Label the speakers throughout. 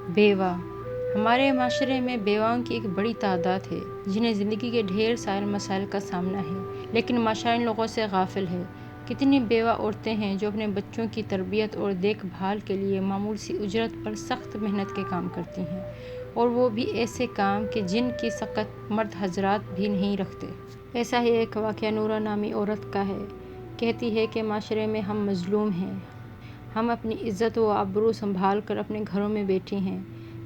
Speaker 1: بیوہ ہمارے معاشرے میں بیواؤں کی ایک بڑی تعداد ہے جنہیں زندگی کے ڈھیر سارے مسائل کا سامنا ہے، لیکن معاشرہ ان لوگوں سے غافل ہے۔ کتنی بیوہ عورتیں ہیں جو اپنے بچوں کی تربیت اور دیکھ بھال کے لیے معمول سی اجرت پر سخت محنت کے کام کرتی ہیں، اور وہ بھی ایسے کام کہ جن کی سقط مرد حضرات بھی نہیں رکھتے۔ ایسا ہی ایک واقعہ نورہ نامی عورت کا ہے۔ کہتی ہے کہ معاشرے میں ہم مظلوم ہیں، ہم اپنی عزت و آبرو سنبھال کر اپنے گھروں میں بیٹھی ہیں۔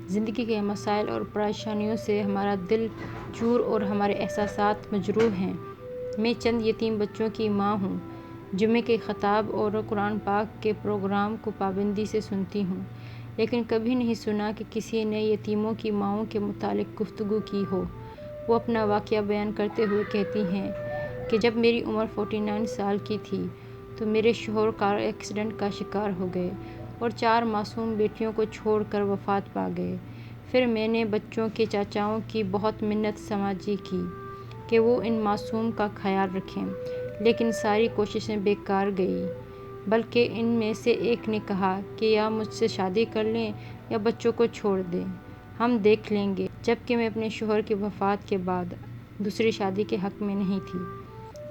Speaker 1: زندگی کے مسائل اور پریشانیوں سے ہمارا دل چور اور ہمارے احساسات مجروح ہیں۔ میں چند یتیم بچوں کی ماں ہوں۔ جمعے کے خطاب اور قرآن پاک کے پروگرام کو پابندی سے سنتی ہوں، لیکن کبھی نہیں سنا کہ کسی نے یتیموں کی ماؤں کے متعلق گفتگو کی ہو۔ وہ اپنا واقعہ بیان کرتے ہوئے کہتی ہیں کہ جب میری عمر 49 سال کی تھی تو میرے شوہر کار ایکسیڈنٹ کا شکار ہو گئے اور 4 معصوم بیٹیوں کو چھوڑ کر وفات پا گئے۔ پھر میں نے بچوں کے چاچاؤں کی بہت منت سماجی کی کہ وہ ان معصوم کا خیال رکھیں، لیکن ساری کوششیں بیکار گئیں، بلکہ ان میں سے ایک نے کہا کہ یا مجھ سے شادی کر لیں یا بچوں کو چھوڑ دیں، ہم دیکھ لیں گے، جبکہ میں اپنے شوہر کی وفات کے بعد دوسری شادی کے حق میں نہیں تھی۔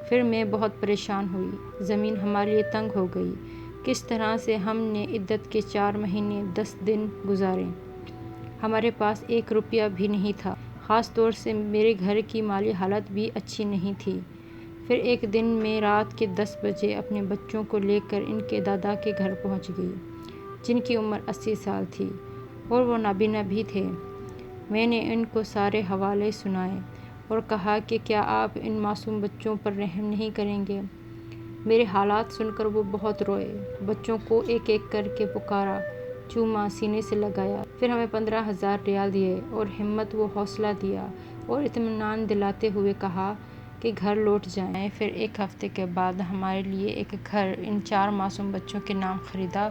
Speaker 1: پھر میں بہت پریشان ہوئی، زمین ہمارے لیے تنگ ہو گئی۔ کس طرح سے ہم نے عدت کے 4 مہینے 10 دن گزارے۔ ہمارے پاس 1 روپیہ بھی نہیں تھا، خاص طور سے میرے گھر کی مالی حالت بھی اچھی نہیں تھی۔ پھر ایک دن میں رات کے 10 بجے اپنے بچوں کو لے کر ان کے دادا کے گھر پہنچ گئی، جن کی عمر 80 سال تھی اور وہ نابینا بھی تھے۔ میں نے ان کو سارے حوالے سنائے اور کہا کہ کیا آپ ان معصوم بچوں پر رحم نہیں کریں گے؟ میرے حالات سن کر وہ بہت روئے، بچوں کو ایک ایک کر کے پکارا، چوما، سینے سے لگایا، پھر ہمیں 15,000 ریال دیے اور ہمت و حوصلہ دیا اور اطمینان دلاتے ہوئے کہا کہ گھر لوٹ جائیں۔ پھر ایک ہفتے کے بعد ہمارے لیے ایک گھر ان 4 معصوم بچوں کے نام خریدا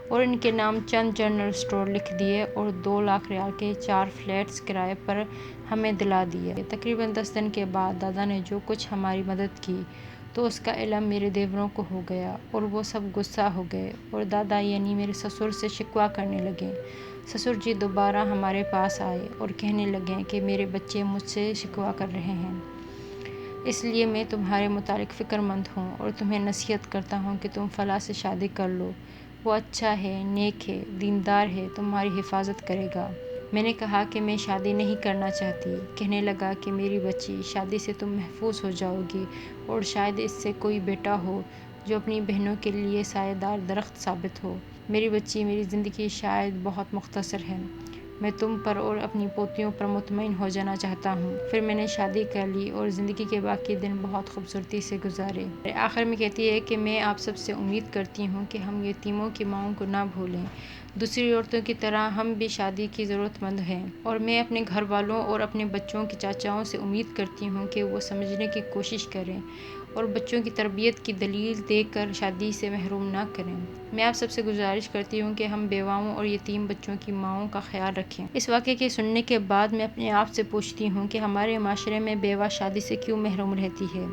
Speaker 1: اور ان کے نام چند جنرل اسٹور لکھ دیے اور 2 لاکھ ریال کے 4 فلیٹس کرائے پر ہمیں دلا دیے۔ تقریباً 10 دن کے بعد دادا نے جو کچھ ہماری مدد کی تو اس کا علم میرے دیوروں کو ہو گیا اور وہ سب غصہ ہو گئے اور دادا یعنی میرے سسر سے شکوہ کرنے لگے۔ سسر جی دوبارہ ہمارے پاس آئے اور کہنے لگے کہ میرے بچے مجھ سے شکوہ کر رہے ہیں، اس لیے میں تمہارے متعلق فکر مند ہوں اور تمہیں نصیحت کرتا ہوں کہ تم فلاں سے شادی کر لو، وہ اچھا ہے، نیک ہے، دیندار ہے، تمہاری حفاظت کرے گا۔ میں نے کہا کہ میں شادی نہیں کرنا چاہتی۔ کہنے لگا کہ میری بچی، شادی سے تم محفوظ ہو جاؤ گی اور شاید اس سے کوئی بیٹا ہو جو اپنی بہنوں کے لیے سایہ دار درخت ثابت ہو۔ میری بچی، میری زندگی شاید بہت مختصر ہے، میں تم پر اور اپنی پوتیوں پر مطمئن ہو جانا چاہتا ہوں۔ پھر میں نے شادی کر لی اور زندگی کے باقی دن بہت خوبصورتی سے گزارے۔ آخر میں کہتی ہے کہ میں آپ سب سے امید کرتی ہوں کہ ہم یتیموں کی ماؤں کو نہ بھولیں۔ دوسری عورتوں کی طرح ہم بھی شادی کی ضرورت مند ہیں، اور میں اپنے گھر والوں اور اپنے بچوں کے چاچاؤں سے امید کرتی ہوں کہ وہ سمجھنے کی کوشش کریں اور بچوں کی تربیت کی دلیل دے کر شادی سے محروم نہ کریں۔ میں آپ سب سے گزارش کرتی ہوں کہ ہم بیواؤں اور یتیم بچوں کی ماؤں کا خیال رکھیں۔ اس واقعے کے سننے کے بعد میں اپنے آپ سے پوچھتی ہوں کہ ہمارے معاشرے میں بیوہ شادی سے کیوں محروم رہتی ہے،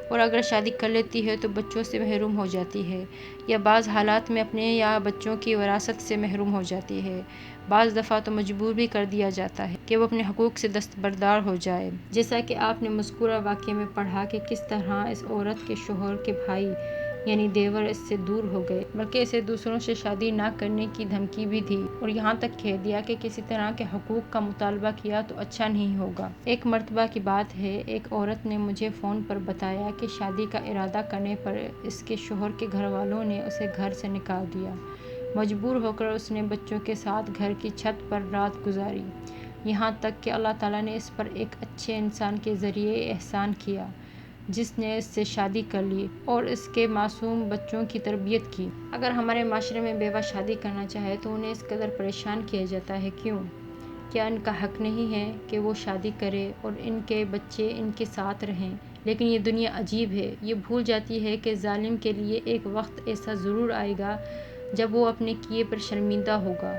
Speaker 1: اور اگر شادی کر لیتی ہے تو بچوں سے محروم ہو جاتی ہے، یا بعض حالات میں اپنے یا بچوں کی وراثت سے محروم ہو جاتی ہے۔ بعض دفعہ تو مجبور بھی کر دیا جاتا ہے کہ وہ اپنے حقوق سے دستبردار ہو جائے۔ جیسا کہ آپ نے مذکورہ واقعے میں پڑھا کہ کس طرح اس عورت کے شوہر کے بھائی یعنی دیور اس سے دور ہو گئے، بلکہ اسے دوسروں سے شادی نہ کرنے کی دھمکی بھی دی اور یہاں تک کہہ دیا کہ کسی طرح کے حقوق کا مطالبہ کیا تو اچھا نہیں ہوگا۔ ایک مرتبہ کی بات ہے، ایک عورت نے مجھے فون پر بتایا کہ شادی کا ارادہ کرنے پر اس کے شوہر کے گھر والوں نے اسے گھر سے نکال دیا۔ مجبور ہو کر اس نے بچوں کے ساتھ گھر کی چھت پر رات گزاری، یہاں تک کہ اللہ تعالیٰ نے اس پر ایک اچھے انسان کے ذریعے احسان کیا جس نے اس سے شادی کر لی اور اس کے معصوم بچوں کی تربیت کی۔ اگر ہمارے معاشرے میں بیوہ شادی کرنا چاہے تو انہیں اس قدر پریشان کیا جاتا ہے کیوں؟ کیا ان کا حق نہیں ہے کہ وہ شادی کرے اور ان کے بچے ان کے ساتھ رہیں؟ لیکن یہ دنیا عجیب ہے، یہ بھول جاتی ہے کہ ظالم کے لیے ایک وقت ایسا ضرور آئے گا جب وہ اپنے کیے پر شرمندہ ہوگا،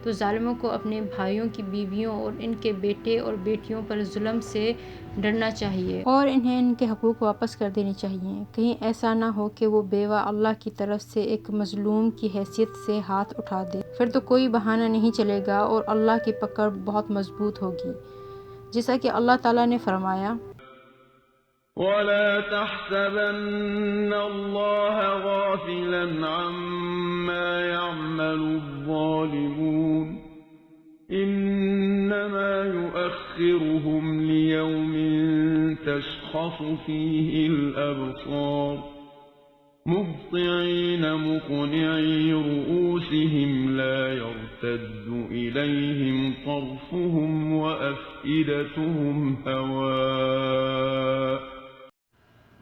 Speaker 1: تو تو ظالموں کو اپنے بھائیوں کی بیویوں اور ان کے بیٹے اور بیٹیوں پر ظلم سے ڈرنا چاہیے اور انہیں ان کے حقوق واپس کر دینے چاہیے۔ کہیں ایسا نہ ہو کہ وہ بیوہ اللہ کی طرف سے ایک مظلوم کی حیثیت سے ہاتھ اٹھا دے، پھر تو کوئی بہانہ نہیں چلے گا اور اللہ کی پکڑ بہت مضبوط ہوگی۔ جیسا کہ اللہ تعالیٰ نے فرمایا،
Speaker 2: وَلَا تَحْسَبَنَّ اللَّهَ غَافِلًا عَمَّا يَعْمَلُ الظَّالِمُونَ إِنَّمَا يُؤَخِّرُهُمْ لِيَوْمٍ تَشْخَصُ فِيهِ الْأَبْصَارُ مُهْطِعِينَ مُقْنِعِي رُءُوسِهِمْ لَا يَرْتَدُّ إِلَيْهِمْ طَرْفُهُمْ وَأَفْئِدَتُهُمْ هَوَاءٌ۔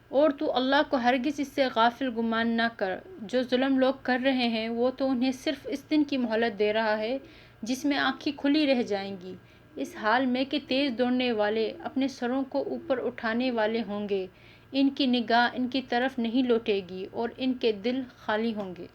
Speaker 1: اور تو اللہ کو ہرگز اس سے غافل گمان نہ کر۔ جو ظلم لوگ کر رہے ہیں وہ تو انہیں صرف اس دن کی مہلت دے رہا ہے جس میں آنکھیں کھلی رہ جائیں گی، اس حال میں کہ تیز دوڑنے والے اپنے سروں کو اوپر اٹھانے والے ہوں گے، ان کی نگاہ ان کی طرف نہیں لوٹے گی اور ان کے دل خالی ہوں گے۔